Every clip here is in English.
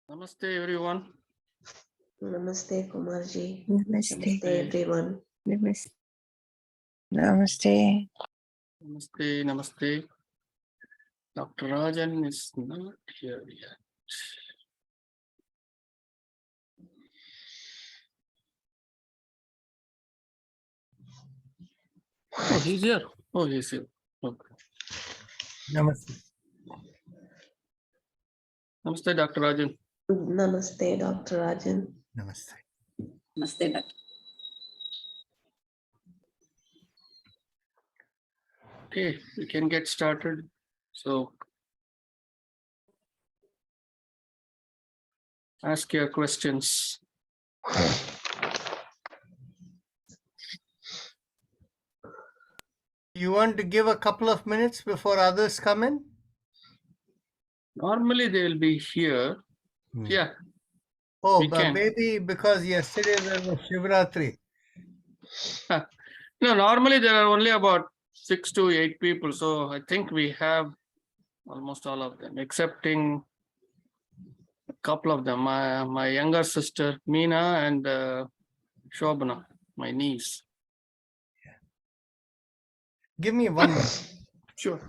Namaste everyone. Namaste Kumarji. Namaste. Namaste everyone. Namaste. Namaste. Namaste, namaste. Dr. Rajan is not here yet. Oh, he's here. Oh, he's here. Okay. Namaste. Namaste, Dr. Rajan. Namaste Dr. Rajan. Namaste. Namaste, Doctor. Okay, we can get started. So, ask your questions. You want to give a couple of minutes before others come in? Normally they will be here. Yeah. Oh, We but can. maybe because yesterday there was Shivratri. No, normally there are only about 6 to 8 people. So I think we have almost all of them, excepting a couple of them. My younger sister, Meena, and Shobana, my niece. Give me 1 minute. Sure.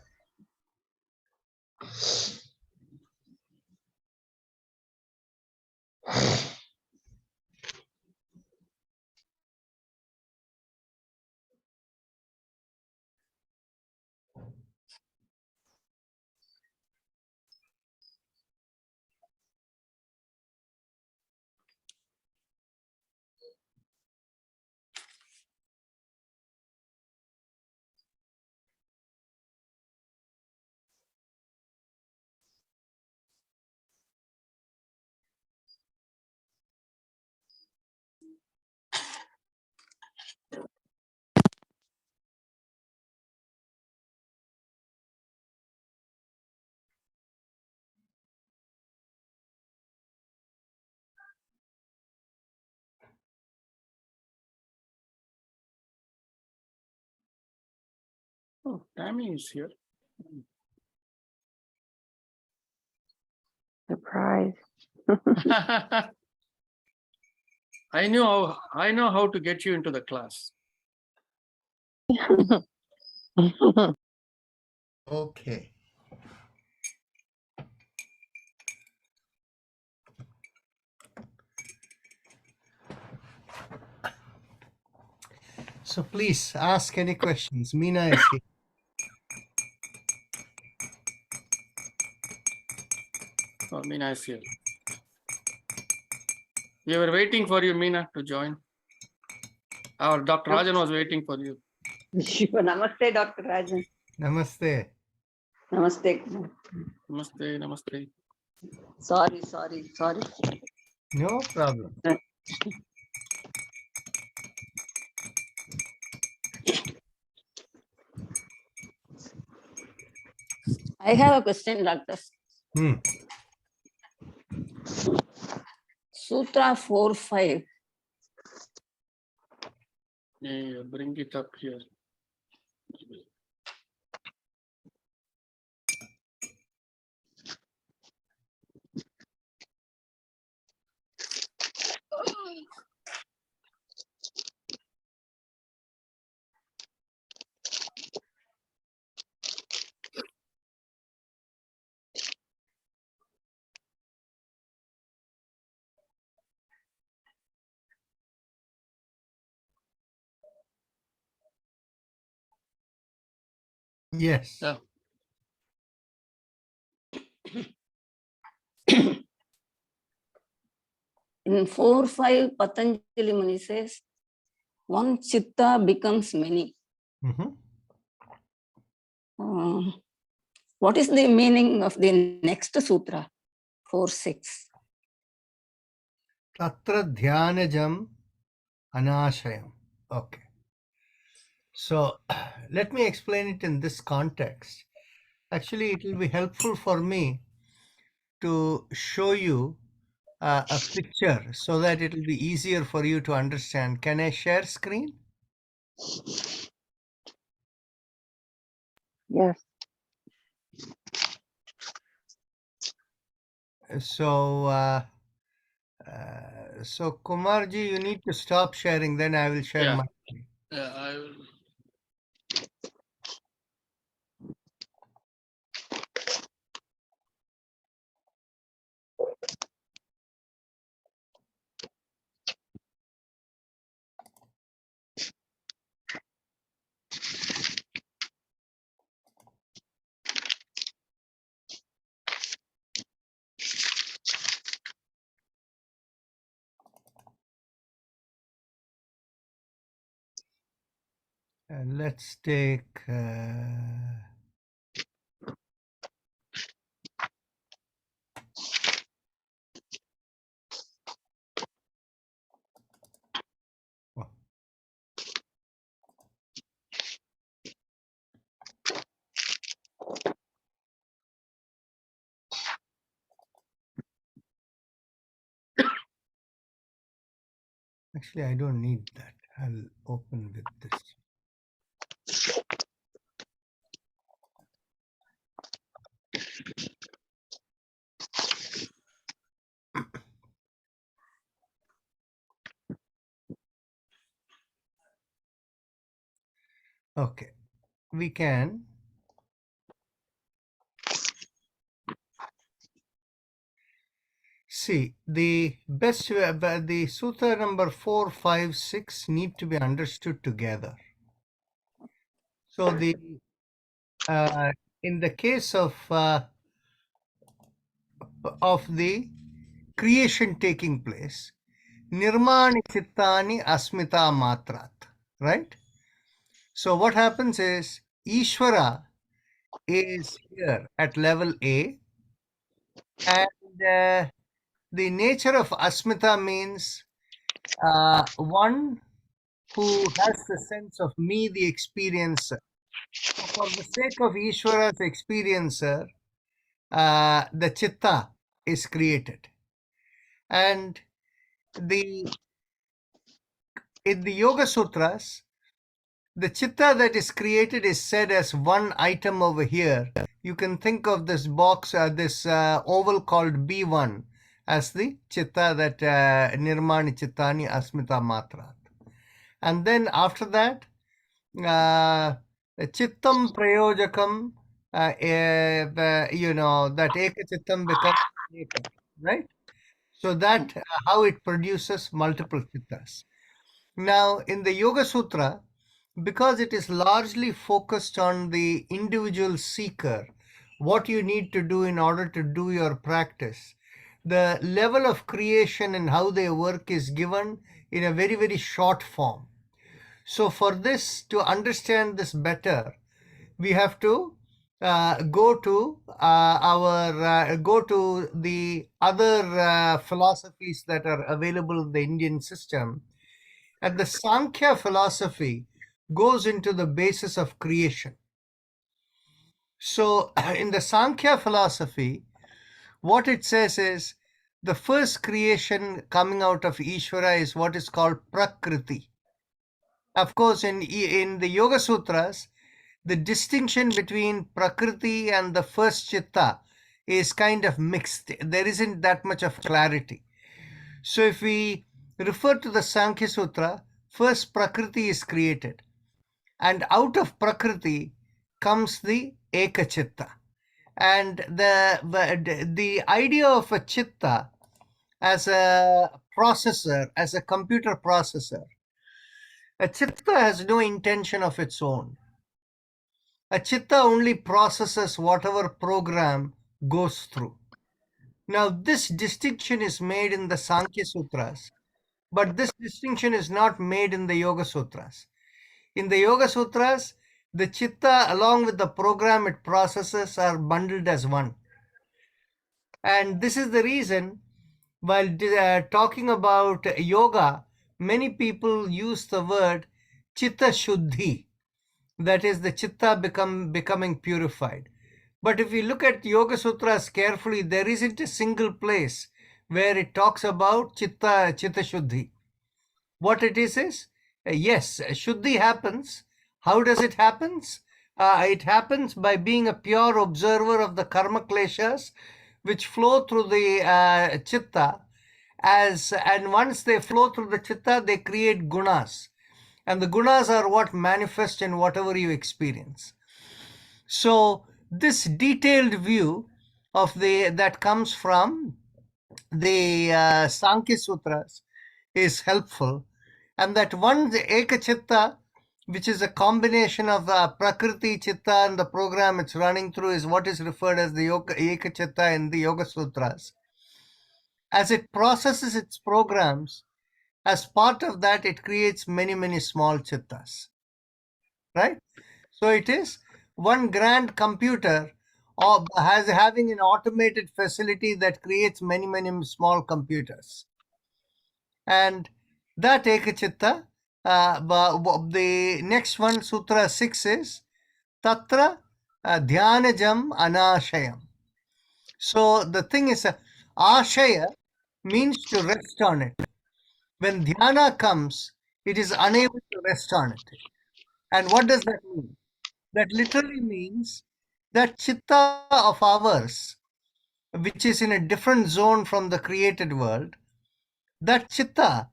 Oh, Tammy is here. Surprise. I know how to get you into the class. Okay. So please ask any questions. Meena is here. Oh, Meena is here. We were waiting for you, Meena, to join. Our Dr. Rajan was waiting for you. Shiva. Namaste, Dr. Rajan. Namaste. Namaste. Namaste, namaste. Sorry. No problem. I have a question, Doctor. Sutra 4.5. Yeah, bring it up here. Yes. Yeah. In 4.5, Patanjali Muni says, one chitta becomes many. What is the meaning of the next sutra, 4.6? Tatra dhyanajam anashayam. Okay. So let me explain it in this context. Actually, it will be helpful for me to show you a picture so that it will be easier for you to understand. Can I share screen? Yes. So Kumarji, you need to stop sharing, then I will share Yeah. my screen. Yeah, I will. Let's take oh, actually I don't need that. I'll open with this. Okay, we can see the best the Sutta number 4, 5, 6 need to be understood together. So the in the case of the creation taking place, Nirmani Chittani Asmita Matrat, right? So what happens is Ishvara is here at level A, and the nature of Asmita means one who has the sense of me, the experiencer. So for the sake of Ishvara's experiencer, the Chitta is created. And in the Yoga Sutras, the Chitta that is created is said as one item over here. You can think of this box, this oval called B1 as the Chitta that Nirmani Chittani Asmita Matrat. And then after that, Chittam Prayojakam, that Eka Chittam becomes Eka, right? So that how it produces multiple Chittas. Now, in the Yoga Sutra, because it is largely focused on the individual seeker, what you need to do in order to do your practice, the level of creation and how they work is given in a very, very short form. So for this, to understand this better, we have to go to the other philosophies that are available in the Indian system. And the Sankhya philosophy goes into the basis of creation. So in the Sankhya philosophy, what it says is the first creation coming out of Ishvara is what is called Prakriti. Of course, in the Yoga Sutras, the distinction between Prakriti and the first Chitta is kind of mixed. There isn't that much of clarity. So if we refer to the Sankhya Sutra, first Prakriti is created. And out of Prakriti comes the Eka Chitta. And the idea of a Chitta as a processor, as a computer processor, a Chitta has no intention of its own. A Chitta only processes whatever program goes through. Now, this distinction is made in the Sankhya Sutras, but this distinction is not made in the Yoga Sutras. In the Yoga Sutras, the Chitta along with the program it processes are bundled as one. And this is the reason, while talking about yoga, many people use the word Chitta Shuddhi, that is the Chitta becoming purified. But if we look at Yoga Sutras carefully, there isn't a single place where it talks about Chitta Shuddhi. What it is yes, Shuddhi happens. How does it happen? It happens by being a pure observer of the karma kleshas which flow through the chitta, and once they flow through the chitta, they create gunas. And the gunas are what manifest in whatever you experience. So this detailed view of that comes from the Sankhya Sutras is helpful, and that one, the Eka Chitta, which is a combination of Prakriti Chitta and the program it's running through, is what is referred as the Eka Chitta in the Yoga Sutras. As it processes its programs, as part of that, it creates many, many small chittas, right? So it is one grand computer having an automated facility that creates many, many small computers. And that Ekachitta, the next one, Sutra 6 is Tatra Dhyanajam Anashayam. So the thing is, Ashaya means to rest on it. When dhyana comes, it is unable to rest on it. And what does that mean? That literally means that chitta of ours, which is in a different zone from the created world, that chitta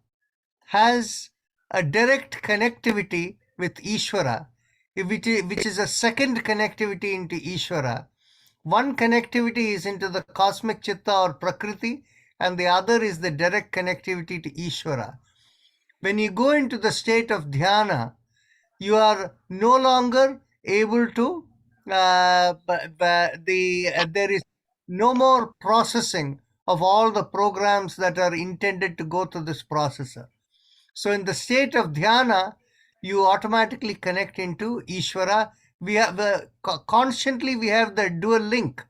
has a direct connectivity with Ishvara, which is a second connectivity into Ishvara. One connectivity is into the cosmic chitta or Prakriti, and the other is the direct connectivity to Ishvara. When you go into the state of dhyana, you are no longer able to, there is no more processing of all the programs that are intended to go to this processor. So in the state of dhyana, you automatically connect into Ishvara. We have constantly we have the dual link,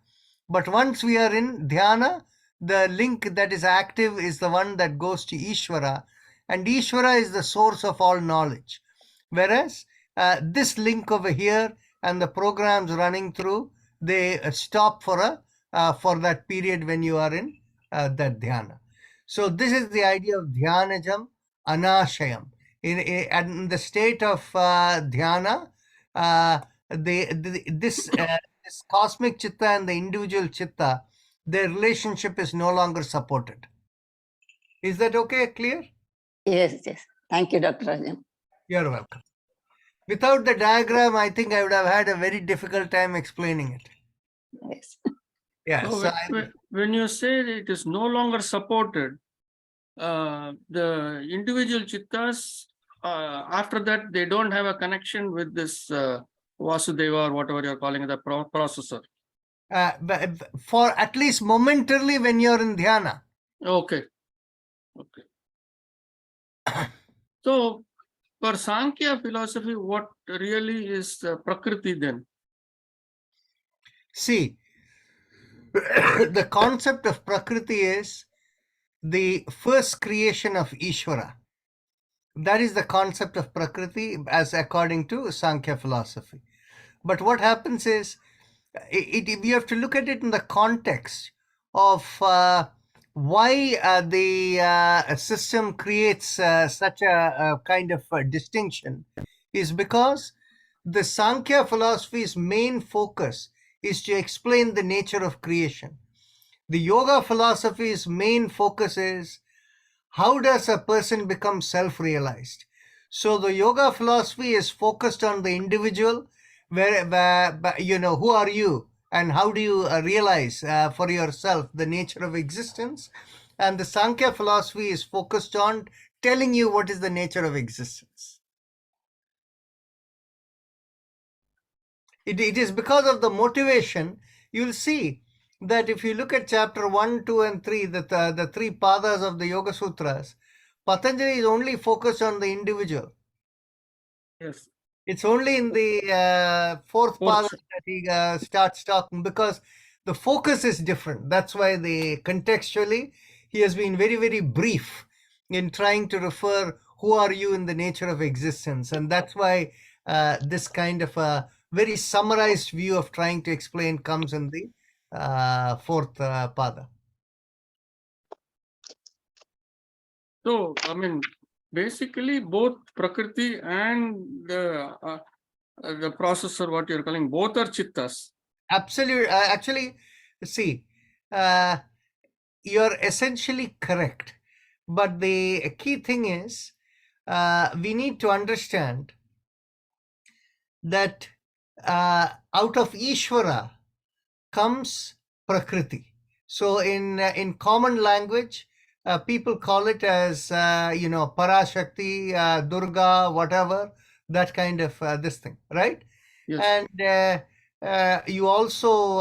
but once we are in dhyana, the link that is active is the one that goes to Ishvara, and Ishvara is the source of all knowledge. Whereas this link over here and the programs running through, they stop for that period when you are in that dhyana. So this is the idea of dhyanajam anashayam. In the state of dhyana, this cosmic chitta and the individual chitta, their relationship is no longer supported. Is that okay? Clear? Yes, yes. Thank you, Dr. Rajan. You're welcome. Without the diagram, I think I would have had a very difficult time explaining it. Yes. Yeah. So So when you say it is no longer supported, the individual chittas, after that, they don't have a connection with this Vasudeva or whatever you're calling the processor. for at least momentarily when you're in dhyana. Okay. Okay. So for Sankhya philosophy, what really is Prakriti then? See, the concept of Prakriti is the first creation of Ishvara. That is the concept of Prakriti as according to Sankhya philosophy. But what happens is, we have to look at it in the context of why the system creates such a kind of distinction, is because the Sankhya philosophy's main focus is to explain the nature of creation. The yoga philosophy's main focus is how does a person become self-realized. So the yoga philosophy is focused on the individual, where who are you and how do you realize for yourself the nature of existence. And the Sankhya philosophy is focused on telling you what is the nature of existence. It is because of the motivation. You'll see that if you look at chapter 1, 2, and 3, the three padas of the Yoga Sutras, Patanjali is only focused on the individual. Yes. It's only in the fourth pada that he starts talking, because the focus is different. That's why contextually he has been very, very brief in trying to refer who are you in the nature of existence. And that's why this kind of a very summarized view of trying to explain comes in the fourth pada. So, I mean, basically both Prakriti and the processor, what you're calling, both are chittas. Absolutely. Actually, see, you're essentially correct. But the key thing is, we need to understand that out of Ishvara comes Prakriti. So in common language, people call it as Parashakti, Durga, whatever, that kind of this thing, right? Yes. And you also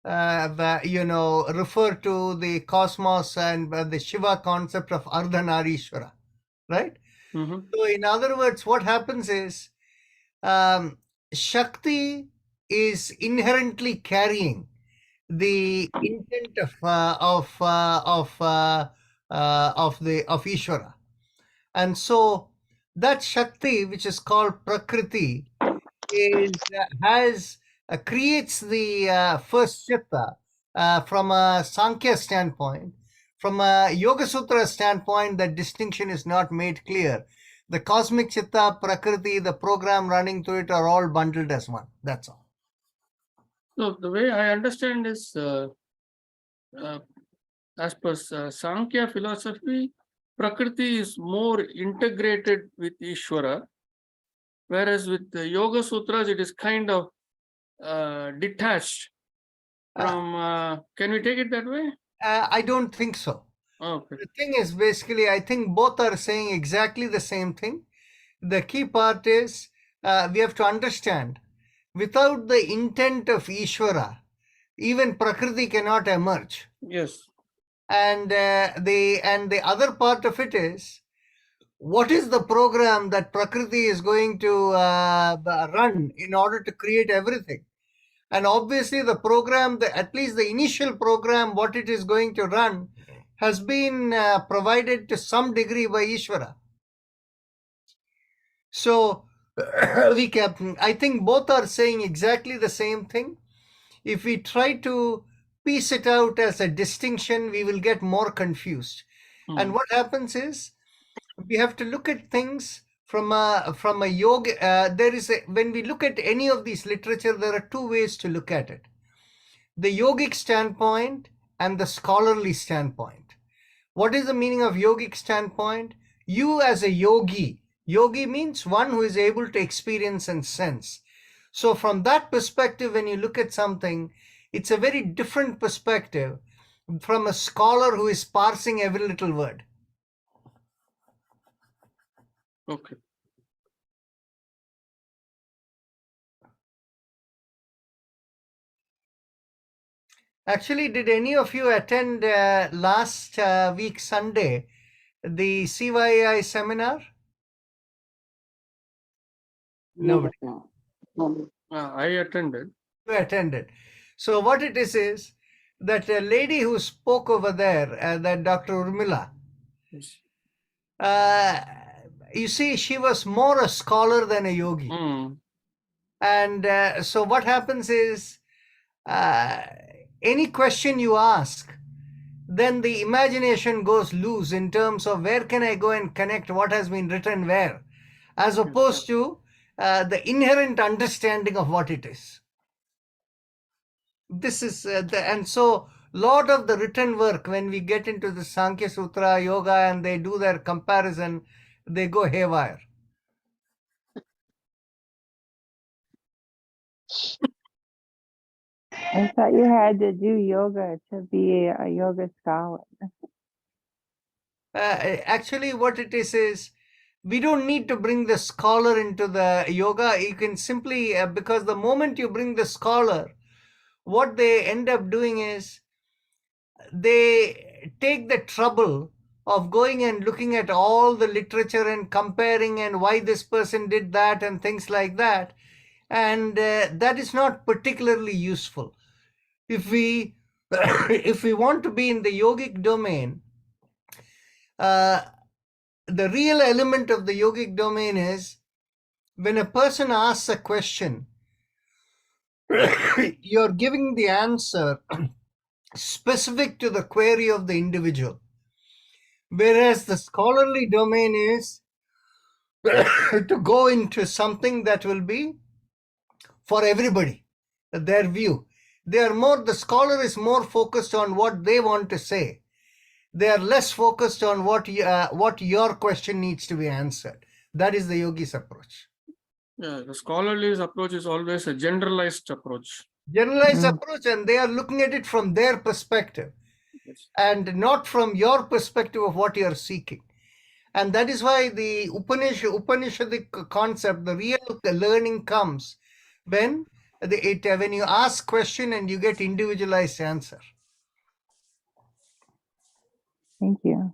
refer to the cosmos and the Shiva concept of Ardhanarishwara, right? Mm-hmm. So in other words, what happens is Shakti is inherently carrying the intent of Ishvara, and so that Shakti, which is called Prakriti, creates the first chitta from a Sankhya standpoint. From a Yoga Sutra standpoint, that distinction is not made clear. The cosmic chitta, Prakriti, the program running through it are all bundled as one. That's all. So the way I understand is, as per Sankhya philosophy, Prakriti is more integrated with Ishvara, whereas with the Yoga Sutras, it is kind of detached from. Can we take it that way? I don't think so. Okay. The thing is, basically, I think both are saying exactly the same thing. The key part is we have to understand, without the intent of Ishvara, even Prakriti cannot emerge. Yes. And the other part of it is, what is the program that Prakriti is going to run in order to create everything? And obviously the program, at least the initial program, what it is going to run has been provided to some degree by Ishvara. So I think both are saying exactly the same thing. If we try to piece it out as a distinction, we will get more confused. And what happens is, we have to look at things from a yoga. When we look at any of these literature, there are two ways to look at it: the yogic standpoint and the scholarly standpoint. What is the meaning of yogic standpoint? You as a yogi means one who is able to experience and sense. So from that perspective, when you look at something, it's a very different perspective from a scholar who is parsing every little word. Okay. Actually, did any of you attend last week Sunday the CYI seminar? Nobody. No. I attended. You attended. So what it is that a lady who spoke over there, that Dr. Urmila, Yes. you see, she was more a scholar than a yogi. And so what happens is, any question you ask, then the imagination goes loose in terms of where can I go and connect what has been written where, as opposed to the inherent understanding of what it is. This is and so lot of the written work, when we get into the Sankhya Sutra, Yoga, and they do their comparison, they go haywire. I thought you had to do yoga to be a yoga scholar. Actually, what it is we don't need to bring the scholar into the yoga. You can simply, because the moment you bring the scholar, what they end up doing is they take the trouble of going and looking at all the literature and comparing and why this person did that and things like that. And that is not particularly useful. If we if we want to be in the yogic domain, the real element of the yogic domain is when a person asks a question, you're giving the answer specific to the query of the individual. Whereas the scholarly domain is to go into something that will be for everybody, their view. The scholar is more focused on what they want to say. They are less focused on what your question needs to be answered. That is the yogi's approach. Yeah, the scholarly approach is always a generalized approach. Generalized approach, and they are looking at it from their perspective Yes. and not from your perspective of what you are seeking. And that is why the Upanishadic concept, the real learning comes when when you ask question and you get individualized answer. Thank you.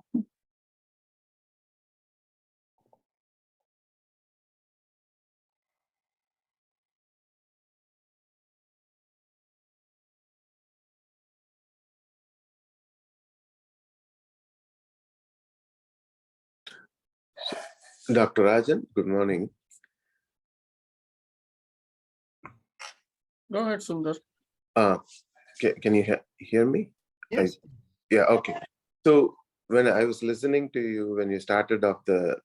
Dr. Rajan, good morning. Go ahead, Sundar. Can you hear me? Yes. Yeah, okay. So when I was listening to you, when you started off the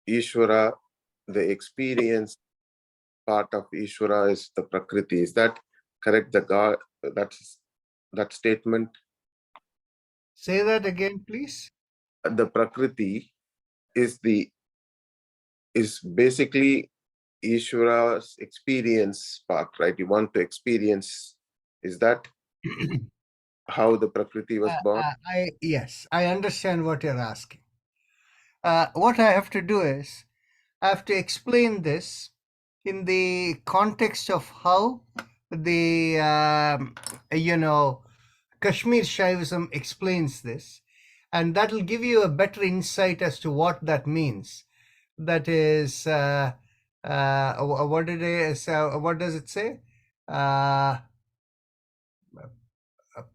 Ishvara, the experience part of Ishvara is the Prakriti. Is that correct? The God, that statement? Say that again, please. The Prakriti is basically Ishvara's experience part, right? You want to experience, is that how the Prakriti was born? Yes, I understand what you're asking. What I have to do is, I have to explain this in the context of how the, Kashmir Shaivism explains this. And that will give you a better insight as to what that means. That is, what does it say?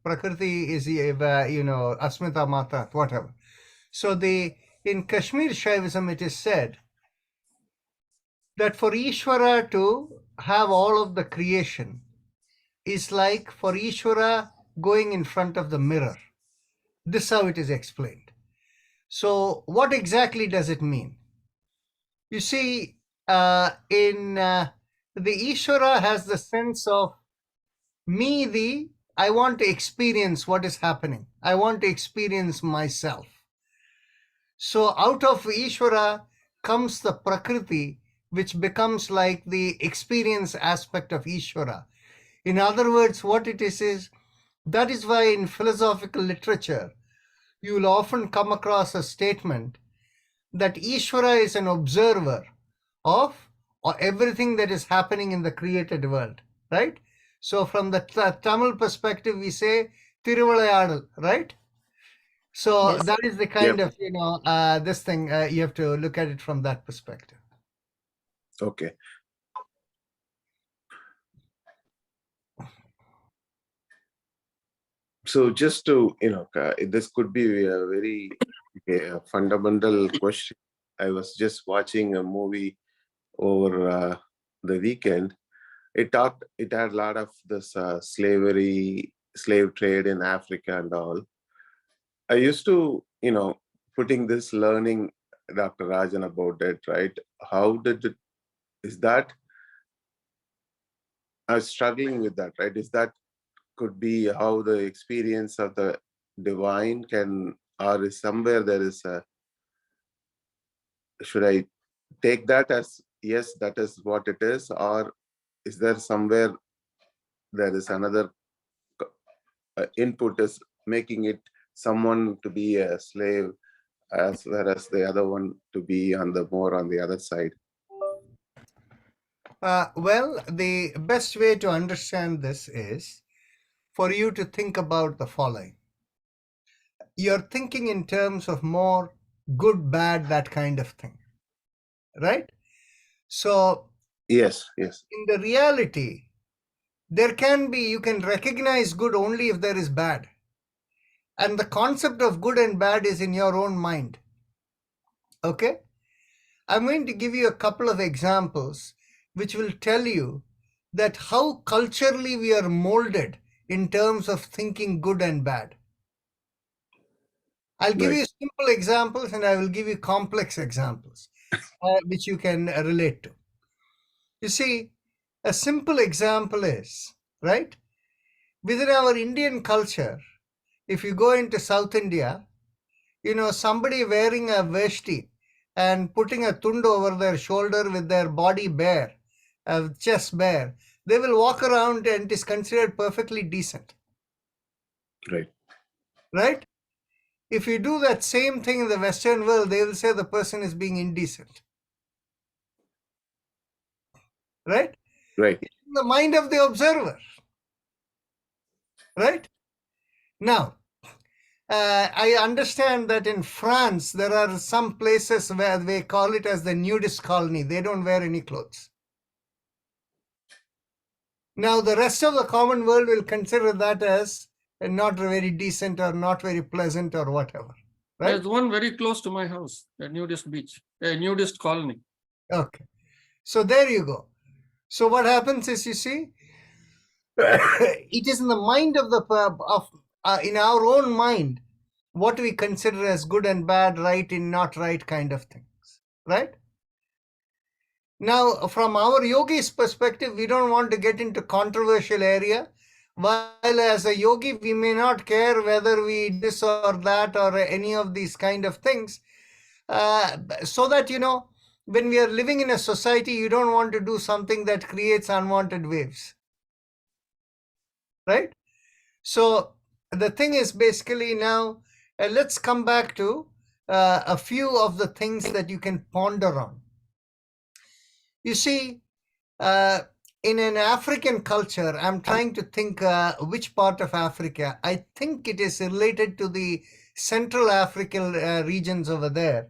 Prakriti is, Asmita Mata, whatever. So in Kashmir Shaivism, it is said that for Ishvara to have all of the creation is like for Ishvara going in front of the mirror. This is how it is explained. So what exactly does it mean? You see, the Ishvara has the sense of I want to experience what is happening. I want to experience myself. So out of Ishvara comes the Prakriti, which becomes like the experience aspect of Ishvara. In other words, what it is that is why in philosophical literature, you will often come across a statement that Ishvara is an observer of everything that is happening in the created world, right? So from the Tamil perspective, we say Thiruvalayadal, right? So Yes. that is the kind of, this thing, you have to look at it from that perspective. Okay. So just to, this could be a very fundamental question. I was just watching a movie over the weekend. It had a lot of this slave trade in Africa and all. I used to, putting this learning, Dr. Rajan, about it, right? Is that, I was struggling with that, right? Is that could be how the experience of the divine can, or is somewhere there is should I take that as, yes, that is what it is, or is there somewhere there is another input is making it someone to be a slave, as whereas the other one to be on the other side? Well, the best way to understand this is for you to think about the following. You're thinking in terms of more good, bad, that kind of thing, right? So Yes. in the reality, you can recognize good only if there is bad. And the concept of good and bad is in your own mind. Okay? I'm going to give you a couple of examples which will tell you that how culturally we are molded in terms of thinking good and bad. I'll give you simple examples and I will give you complex examples which you can relate to. You see, a simple example is, right? within our Indian culture, if you go into South India, somebody wearing a veshti and putting a tund over their shoulder with their body bare, chest bare, they will walk around and it is considered perfectly decent, Right. right? If you do that same thing in the Western world, they will say the person is being indecent, right? Right. In the mind of the observer, right? Now, I understand that in France, there are some places where they call it as the nudist colony. They don't wear any clothes. Now, the rest of the common world will consider that as not very decent or not very pleasant or whatever. Right? There's one very close to my house, a nudist beach, a nudist colony. Okay. So there you go. So what happens is, you see, it is in the mind of in our own mind, what we consider as good and bad, right and not right kind of things, right? Now, from our yogi's perspective, we don't want to get into controversial area. While as a yogi, we may not care whether we this or that or any of these kind of things. So that, when we are living in a society, you don't want to do something that creates unwanted waves. Right? So the thing is basically now, let's come back to a few of the things that you can ponder on. You see, in an African culture, I'm trying to think which part of Africa. I think it is related to the Central African regions over there.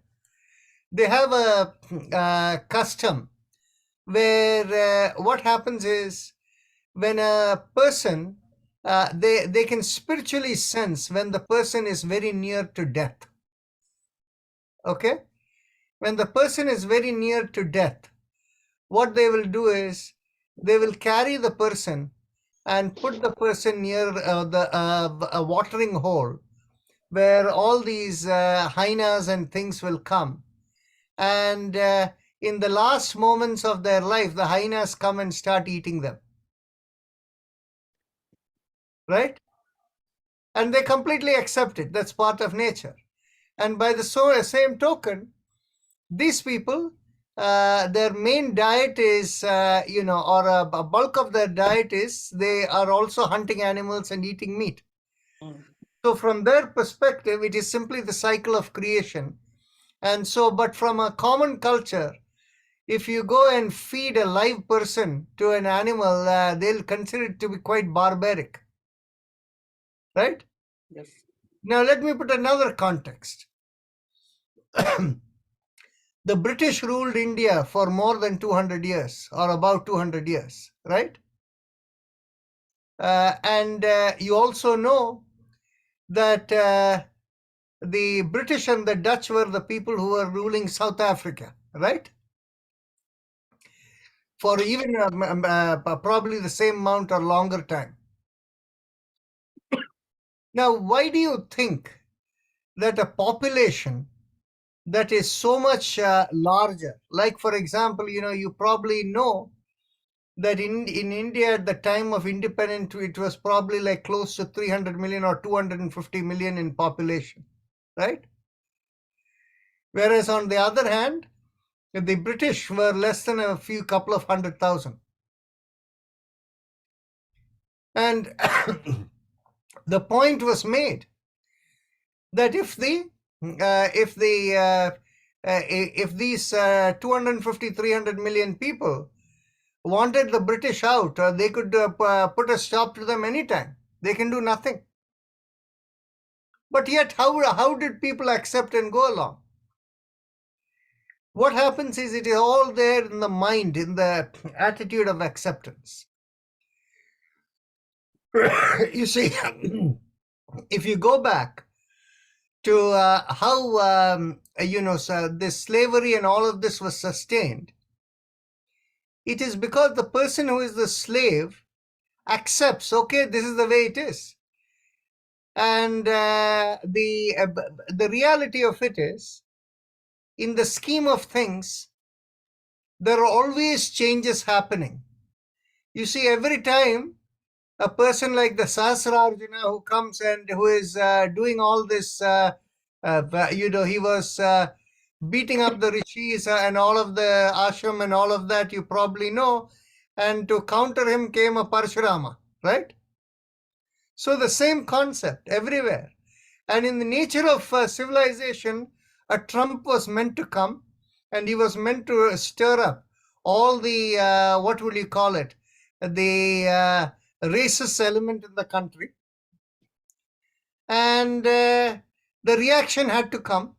They have a custom where what happens is, when a person, they can spiritually sense when the person is very near to death. Okay? When the person is very near to death, what they will do is they will carry the person and put the person near a watering hole where all these hyenas and things will come. And in the last moments of their life, the hyenas come and start eating them. Right? And they completely accept it. That's part of nature. And by the same token, these people, their main diet is, or a bulk of their diet is, they are also hunting animals and eating meat. So from their perspective, it is simply the cycle of creation. And so, but from a common culture, if you go and feed a live person to an animal, they'll consider it to be quite barbaric. Right? Yes. Now, let me put another context. The British ruled India for more than 200 years, or about 200 years, right? And you also know that the British and the Dutch were the people who were ruling South Africa, right? For even probably the same amount or longer time. Now, why do you think that a population that is so much larger, like for example, you probably know that in India at the time of independence, it was probably like close to 300 million or 250 million in population, right? Whereas on the other hand, the British were less than a couple of 100,000. And the point was made that if these 250, 300 million people wanted the British out, they could put a stop to them anytime. They can do nothing. But yet, how did people accept and go along? What happens is, it is all there in the mind, in the attitude of acceptance. You see, if you go back to how this slavery and all of this was sustained, it is because the person who is the slave accepts, okay, this is the way it is. And the reality of it is, in the scheme of things, there are always changes happening. You see, every time a person like the Sahasrarjuna who comes and who is doing all this, he was beating up the rishis and all of the ashram and all of that, you probably know. And to counter him came a Parshurama, right? So the same concept everywhere. And in the nature of civilization, a Trump was meant to come and he was meant to stir up all the, what will you call it, the racist element in the country. And the reaction had to come.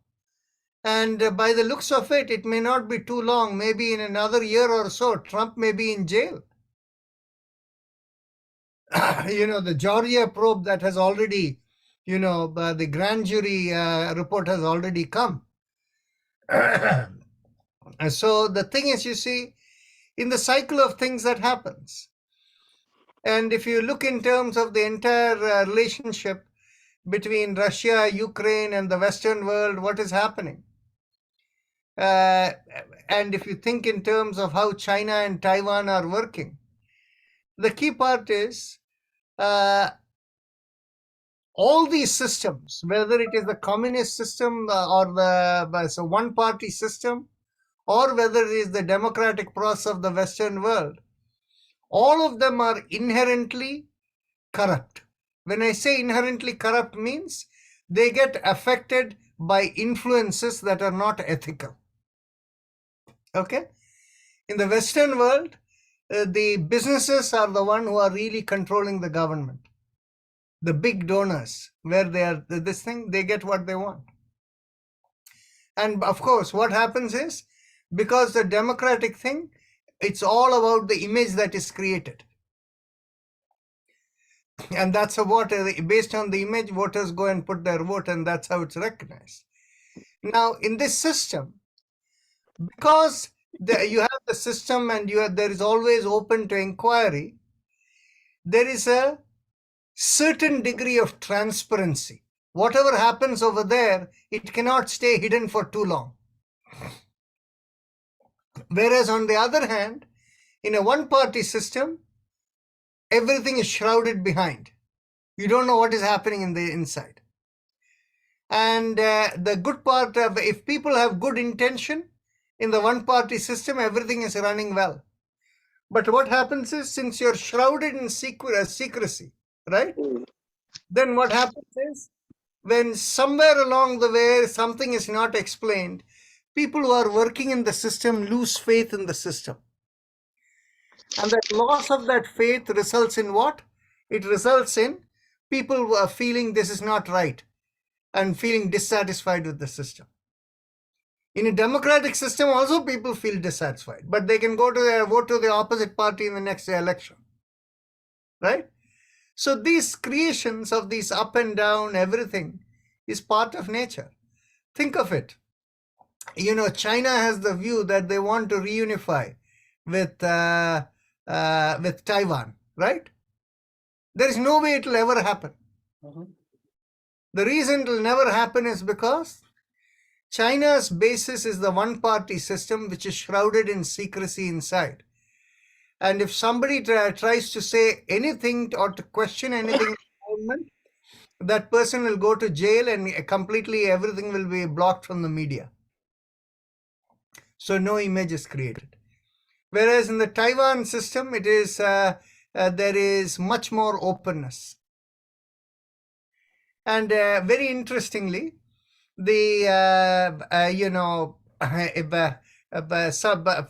And by the looks of it, it may not be too long. Maybe in another year or so, Trump may be in jail. The Georgia probe that has already, the grand jury report has already come. And so the thing is, you see, in the cycle of things that happens, and if you look in terms of the entire relationship between Russia, Ukraine, and the Western world, what is happening? And if you think in terms of how China and Taiwan are working, the key part is all these systems, whether it is the communist system or the one-party system, or whether it is the democratic process of the Western world, all of them are inherently corrupt. When I say inherently corrupt means they get affected by influences that are not ethical. Okay? In the Western world, the businesses are the one who are really controlling the government. The big donors, where they are this thing, they get what they want. And of course, what happens is, because the democratic thing, it's all about the image that is created. And that's what, based on the image, voters go and put their vote, and that's how it's recognized. Now, in this system, because you have the system and there is always open to inquiry, there is a certain degree of transparency. Whatever happens over there, it cannot stay hidden for too long. Whereas on the other hand, in a one-party system, everything is shrouded behind. You don't know what is happening in the inside. And the good part of, if people have good intention, in the one-party system, everything is running well. But what happens is, since you're shrouded in secrecy, right? Then what happens is, when somewhere along the way something is not explained, people who are working in the system lose faith in the system. And that loss of that faith results in what? It results in people who are feeling this is not right and feeling dissatisfied with the system. In a democratic system, also people feel dissatisfied, but they can go to vote to the opposite party in the next election, right? So these creations of these up and down, everything is part of nature. Think of it. China has the view that they want to reunify with Taiwan, right? There is no way it will ever happen. The reason it will never happen is because China's basis is the one-party system, which is shrouded in secrecy inside. And if somebody tries to say anything or to question anything in the government, that person will go to jail and completely everything will be blocked from the media. So no image is created. Whereas in the Taiwan system, it is there is much more openness. And very interestingly, a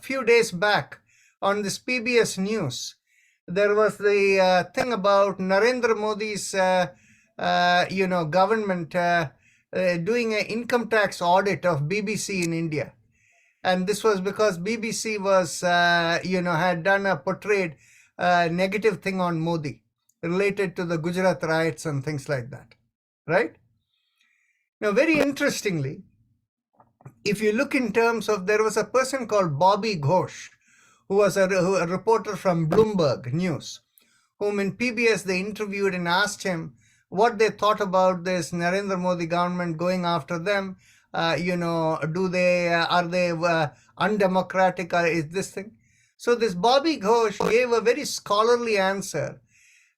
few days back on this PBS News, there was the thing about Narendra Modi's, government doing an income tax audit of BBC in India. And this was because BBC was, had done portrayed negative thing on Modi related to the Gujarat riots and things like that, right? Now, very interestingly, if you look in terms of, there was a person called Bobby Ghosh, who was a reporter from Bloomberg News, whom in PBS they interviewed and asked him what they thought about this Narendra Modi government going after them. Are they undemocratic, or is this thing? So this Bobby Ghosh gave a very scholarly answer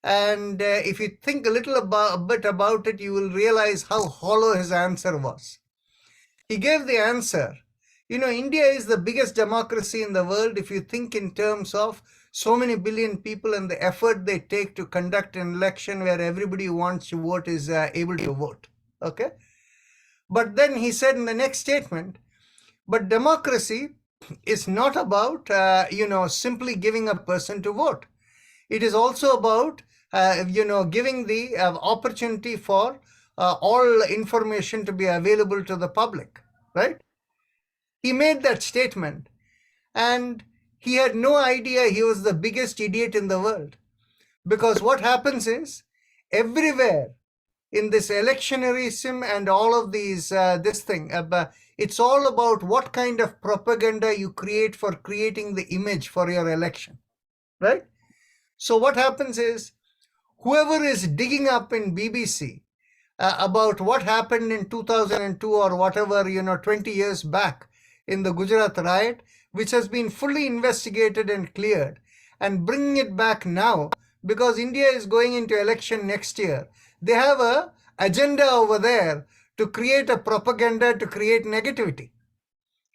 And if you think a bit about it, you will realize how hollow his answer was. He gave the answer. India is the biggest democracy in the world if you think in terms of so many billion people and the effort they take to conduct an election where everybody who wants to vote is able to vote. Okay? But then he said in the next statement, but democracy is not about, simply giving a person to vote. It is also about, giving the opportunity for all information to be available to the public, right? He made that statement and he had no idea he was the biggest idiot in the world. Because what happens is, everywhere in this electionarism and all of these, it's all about what kind of propaganda you create for creating the image for your election, right? So what happens is, whoever is digging up in BBC about what happened in 2002 or whatever, 20 years back in the Gujarat riot, which has been fully investigated and cleared, and bringing it back now because India is going into election next year. They have a agenda over there to create a propaganda, to create negativity.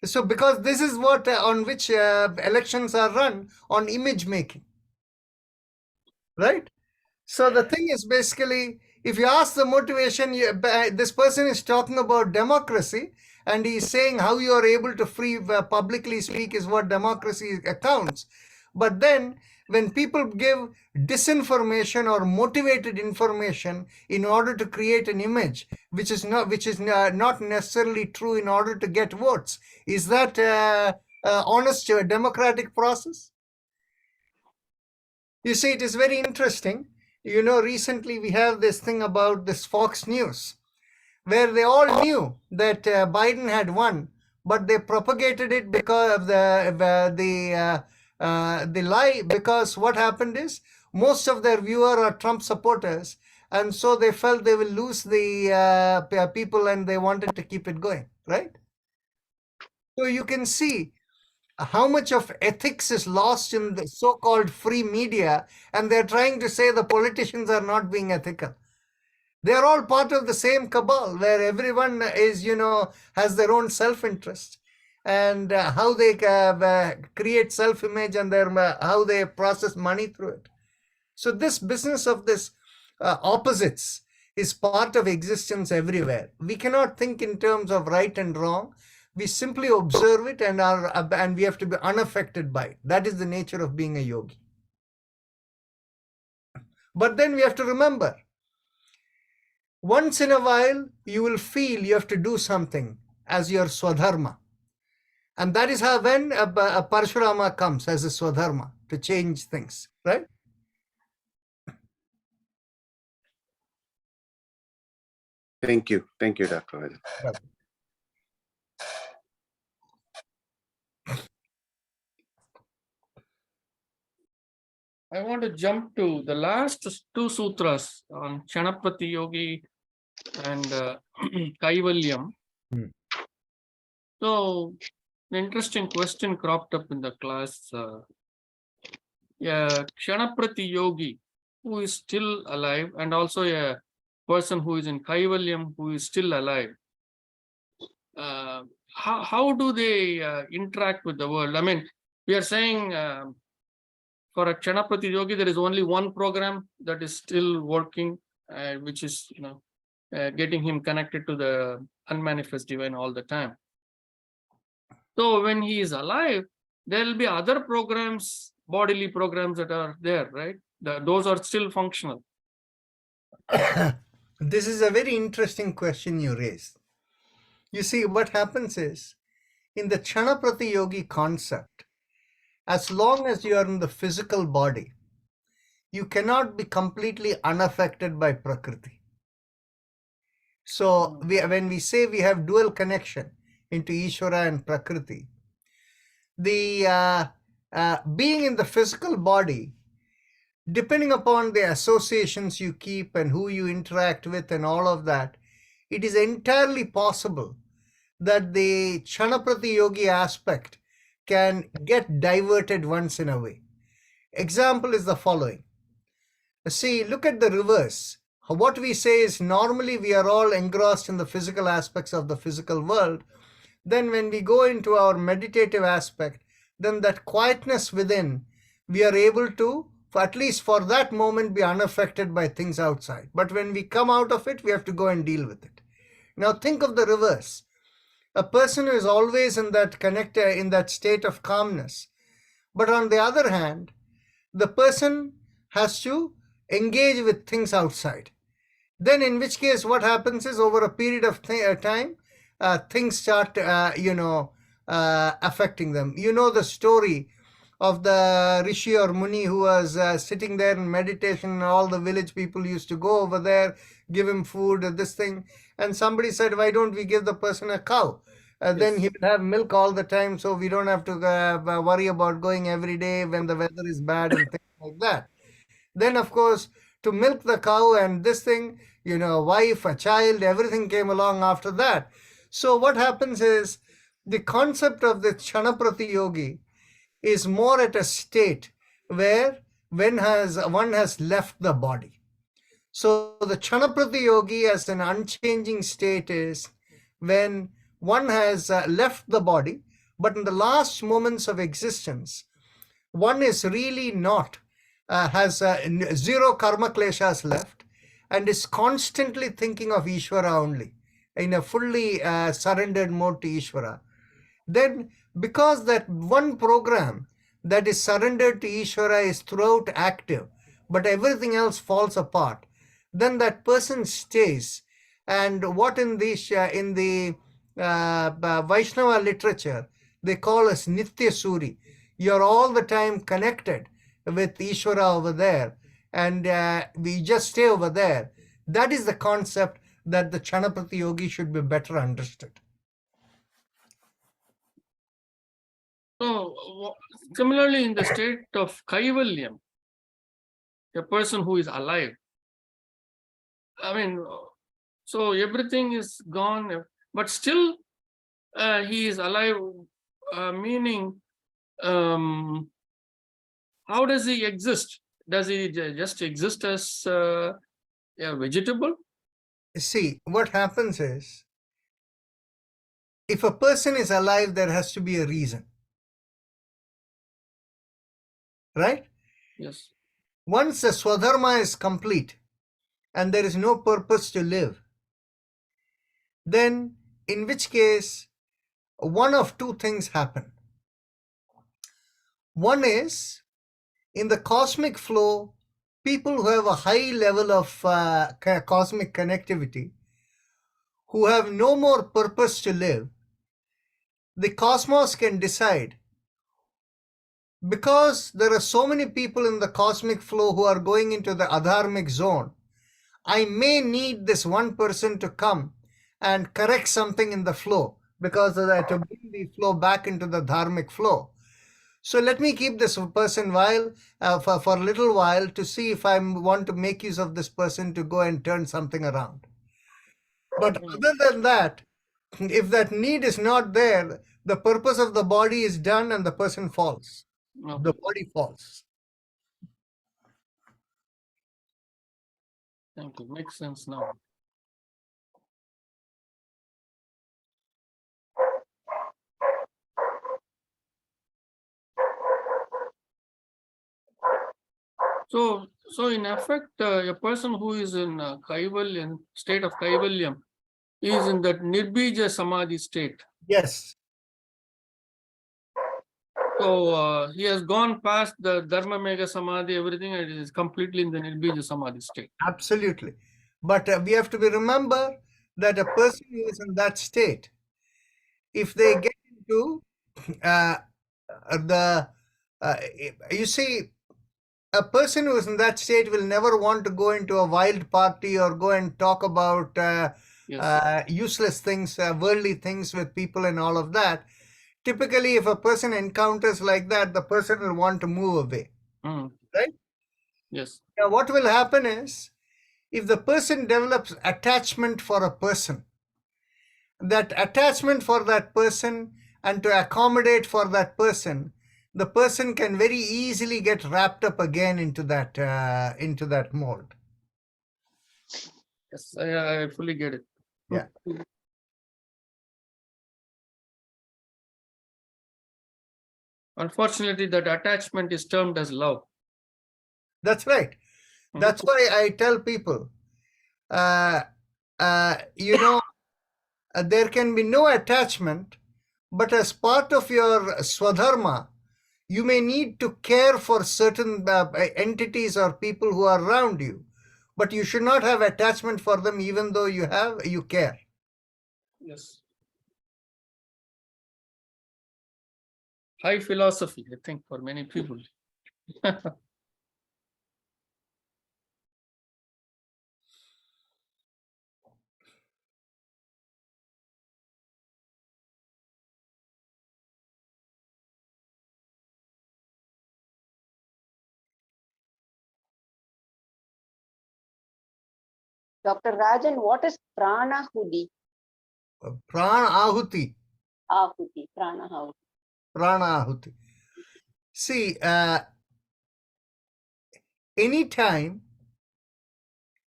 So because this is what on which elections are run, on image making, right? So the thing is, basically, if you ask the motivation, this person is talking about democracy and he's saying how you are able to free publicly speak is what democracy accounts. But then when people give disinformation or motivated information in order to create an image which is not necessarily true in order to get votes, is that honest democratic process? You see, it is very interesting. Recently we have this thing about this Fox News, where they all knew that Biden had won, but they propagated it because of the lie. Because what happened is, most of their viewers are Trump supporters, and so they felt they will lose the people, and they wanted to keep it going, right? So you can see how much of ethics is lost in the so-called free media, and they're trying to say the politicians are not being ethical. They're all part of the same cabal where everyone is, has their own self-interest, and how they create self-image and how they process money through it. So this business of this opposites is part of existence everywhere. We cannot think in terms of right and wrong. We simply observe it and we have to be unaffected by it. That is the nature of being a yogi. But then we have to remember, once in a while, you will feel you have to do something as your swadharma. And that is how when a Parashurama comes as a swadharma to change things, right? Thank you. Thank you, Dr. Rajan. I want to jump to the last two sutras on Kshanapati Yogi and Kaivalyam. So, an interesting question cropped up in the class. Kshanapati Yogi who is still alive, and also a person who is in Kaivalyam who is still alive. How do they interact with the world? I mean, we are saying for a Kshanapati Yogi, there is only one program that is still working, which is getting him connected to the unmanifest divine all the time. So when he is alive, there will be other programs, bodily programs that are there, right? Those are still functional. This is a very interesting question you raised. You see, what happens is, in the Kshanapati Yogi concept, as long as you are in the physical body, you cannot be completely unaffected by Prakriti. So when we say we have dual connection into Ishvara and Prakriti, the being in the physical body, depending upon the associations you keep and who you interact with and all of that, it is entirely possible that the Kshanapati Yogi aspect can get diverted once in a way. Example is the following. See, look at the reverse. What we say is normally we are all engrossed in the physical aspects of the physical world. Then when we go into our meditative aspect, then that quietness within, we are able to, at least for that moment, be unaffected by things outside. But when we come out of it, we have to go and deal with it. Now think of the reverse. A person who is always in that state of calmness. But on the other hand, the person has to engage with things outside. Then in which case what happens is over a period of time, things start, affecting them. You know the story of the Rishi or Muni who was sitting there in meditation, and all the village people used to go over there, give him food, this thing. And somebody said, why don't we give the person a cow? Then he will have milk all the time, so we don't have to worry about going every day when the weather is bad and things like that. Then, of course, to milk the cow and this thing, a wife, a child, everything came along after that. So what happens is the concept of the Chanaprati Yogi is more at a state where one has left the body. So the Chanaprati Yogi as an unchanging state is when one has left the body, but in the last moments of existence, one is really not, has zero karma kleshas left and is constantly thinking of Ishvara only, in a fully surrendered mode to Ishvara. Then because that one program that is surrendered to Ishvara is throughout active, but everything else falls apart, then that person stays. And what in the Vaishnava literature they call as Nitya Suri. You're all the time connected with Ishvara over there, and we just stay over there. That is the concept that the Chanaprati Yogi should be better understood. So similarly, in the state of Kaivalyam, a person who is alive, so everything is gone, but still he is alive, meaning how does he exist? Does he just exist as a vegetable? See, what happens is, if a person is alive, there has to be a reason. Right? Yes. Once the Swadharma is complete and there is no purpose to live, then in which case one of two things happen. One is, in the cosmic flow, people who have a high level of cosmic connectivity, who have no more purpose to live, the cosmos can decide, because there are so many people in the cosmic flow who are going into the adharmic zone, I may need this one person to come and correct something in the flow, because of that, to bring the flow back into the dharmic flow. So let me keep this person for a little while to see if I want to make use of this person to go and turn something around. But other than that, if that need is not there, the purpose of the body is done and the person falls. Okay. The body falls. Thank you. Makes sense now. So in effect, a person who is in Kaivalyan, state of Kaivalyam, is in that Nirbija Samadhi state. Yes. So he has gone past the Dharma Mega Samadhi, everything, and is completely in the Nirbija Samadhi state. Absolutely. But we have to remember that a person who is in that state, if they get into you see, a person who is in that state will never want to go into a wild party or go and talk about useless things, worldly things with people and all of that. Typically, if a person encounters like that, the person will want to move away. Right? Yes. Now, what will happen is, if the person develops attachment for a person, that attachment for that person and to accommodate for that person, the person can very easily get wrapped up again into that mold. Yes, I fully get it. Yeah. Unfortunately, that attachment is termed as love. That's right. That's why I tell people, there can be no attachment, but as part of your swadharma, you may need to care for certain entities or people who are around you, but you should not have attachment for them even though you care. Yes. High philosophy, I think, for many people. Dr. Rajan, what is pranahuti? Prana ahuti. Ahuti, pranahuti. Prana ahuti. See, anytime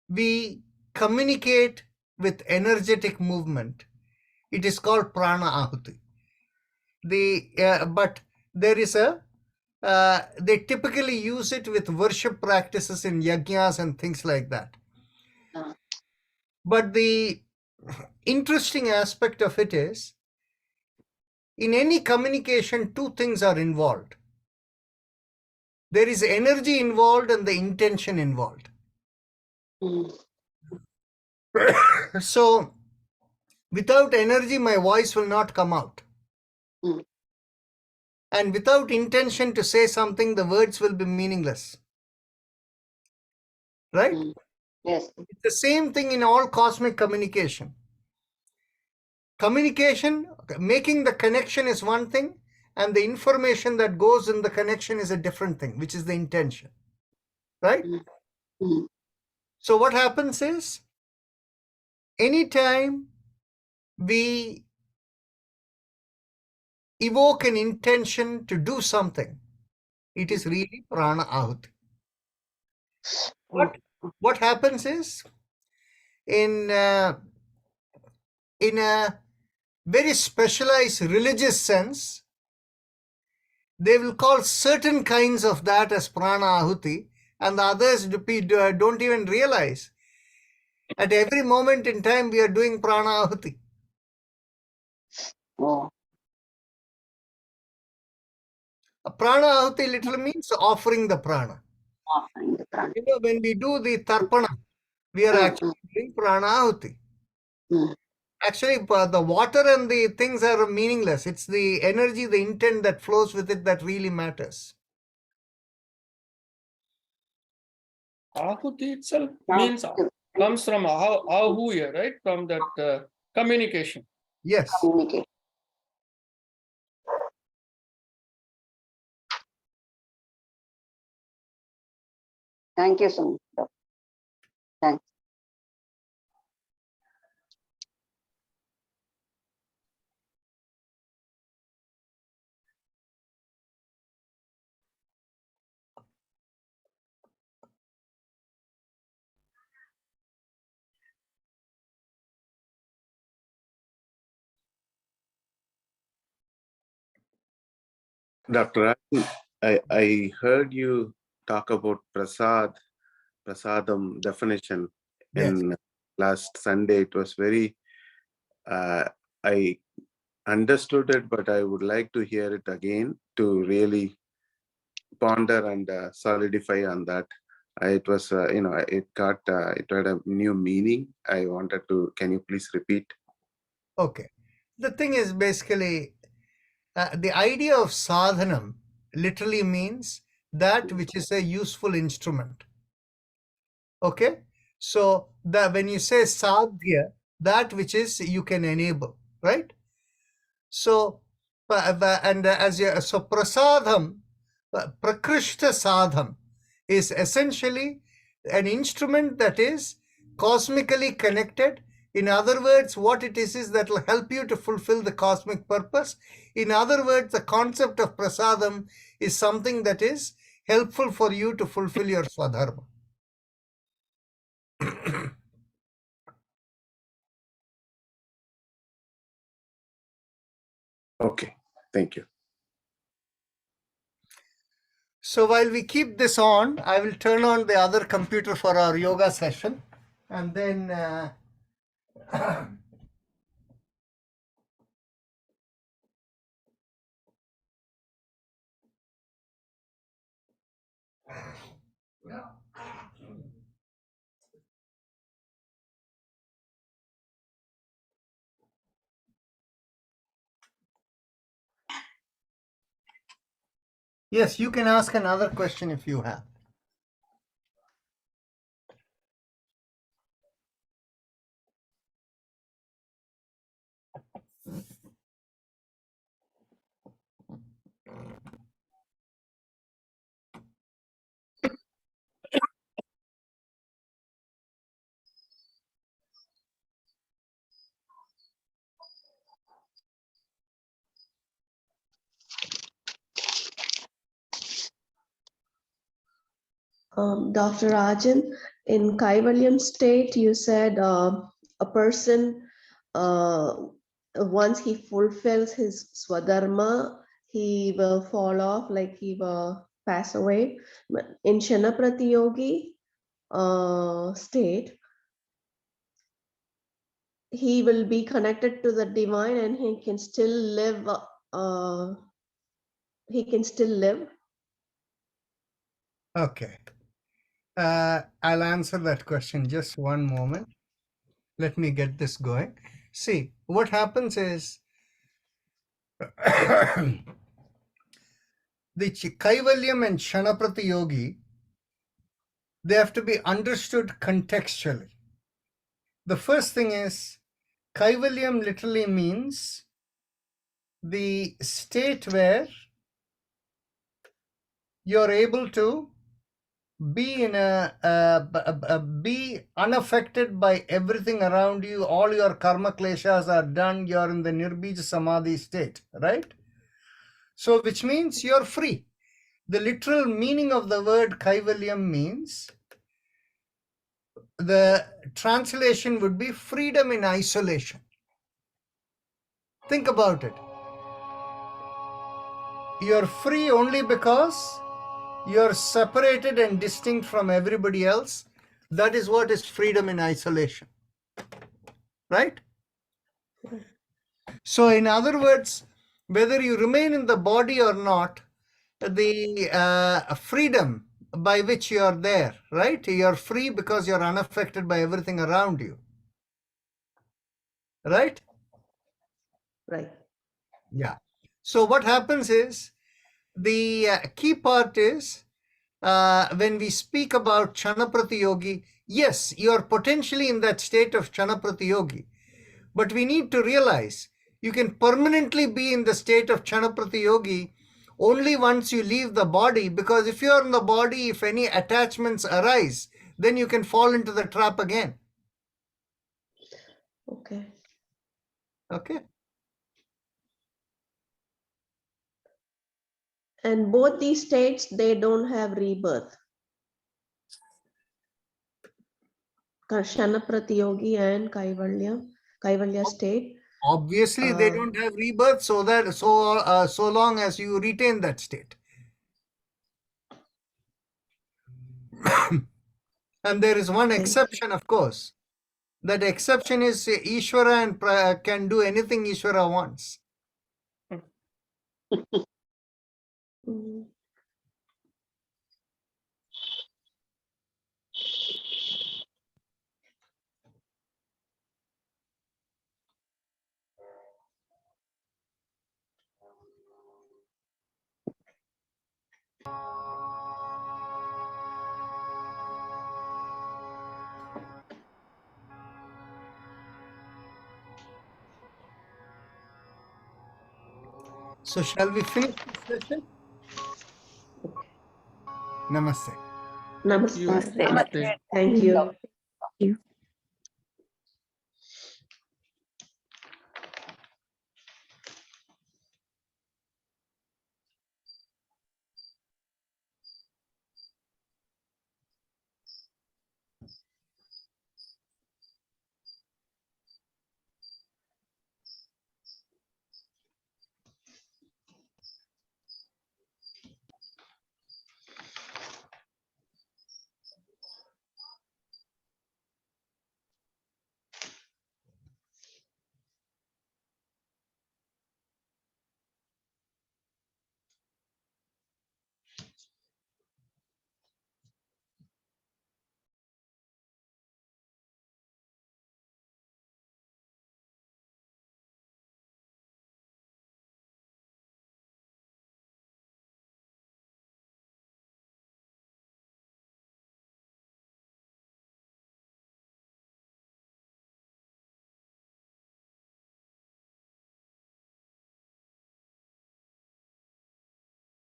we communicate with energetic movement, it is called prana ahuti. But there is they typically use it with worship practices in yajnas and things like that. But the interesting aspect of it is, in any communication, two things are involved. There is energy involved and the intention involved. So, without energy, my voice will not come out. And without intention to say something, the words will be meaningless. Right? Yes. It's the same thing in all cosmic communication. Communication, making the connection is one thing, and the information that goes in the connection is a different thing, which is the intention. Right? So what happens is, anytime we evoke an intention to do something, it is really prana ahuti. What happens is, in a very specialized religious sense, they will call certain kinds of that as prana ahuti, and the others don't even realize. At every moment in time, we are doing prana ahuti. Oh. Prana ahuti literally means offering the prana. Offering the prana. When we do the tarpana, we are actually doing prana ahuti. Actually, the water and the things are meaningless. It's the energy, the intent that flows with it that really matters. Ahuti itself means, comes from ahuya, right? From that communication. Yes. Communicate. Thank you so much, Doctor. Thanks. Dr. Rajan, I heard you talk about prasadam definition in last Sunday. It was very, I understood it, but I would like to hear it again to really ponder and solidify on that. It was, it had a new meaning. I wanted to, can you please repeat? Okay. The thing is basically, the idea of sadhanam literally means that which is a useful instrument. Okay? So when you say sadhya, that which is you can enable, right? So, so prasadham, prakrishta sadham is essentially an instrument that is cosmically connected In other words, what it is that will help you to fulfill the cosmic purpose. In other words, the concept of prasadam is something that is helpful for you to fulfill your swadharma. Okay, thank you. So while we keep this on, I will turn on the other computer for our yoga session, and then yes, you can ask another question if you have. Dr. Rajan, in Kaivalyam state, you said a person, once he fulfills his swadharma, he will fall off, like he will pass away. But in Shanaprati Yogi state, he will be connected to the divine and he can still live. He can still live. Okay. I'll answer that question. Just one moment. Let me get this going. See, what happens is the Kaivalyam and Shanaprati Yogi, they have to be understood contextually. The first thing is, Kaivalyam literally means the state where you're able to be in be unaffected by everything around you. All your karma kleshas are done. You're in the nirbija samadhi state, right? So which means you're free. The literal meaning of the word Kaivalyam means, the translation would be freedom in isolation. Think about it. You're free only because you're separated and distinct from everybody else. That is what is freedom in isolation. Right? So in other words, whether you remain in the body or not, the freedom by which you are there, right? You're free because you're unaffected by everything around you. Right? Right. Yeah. So what happens is, the key part is, when we speak about Chanaprati Yogi, yes, you are potentially in that state of Chanaprati Yogi, but we need to realize you can permanently be in the state of Chanaprati Yogi only once you leave the body, because if you are in the body, if any attachments arise, then you can fall into the trap again. Okay. Okay. And both these states, they don't have rebirth. Shanaprati Yogi and Kaivalya state. Obviously, they don't have rebirth, so long as you retain that state. And there is one exception, of course. That exception is Ishvara and can do anything Ishvara wants. Mhm. So shall we finish this session? Namaste. Namaste. Namaste. Thank you. You.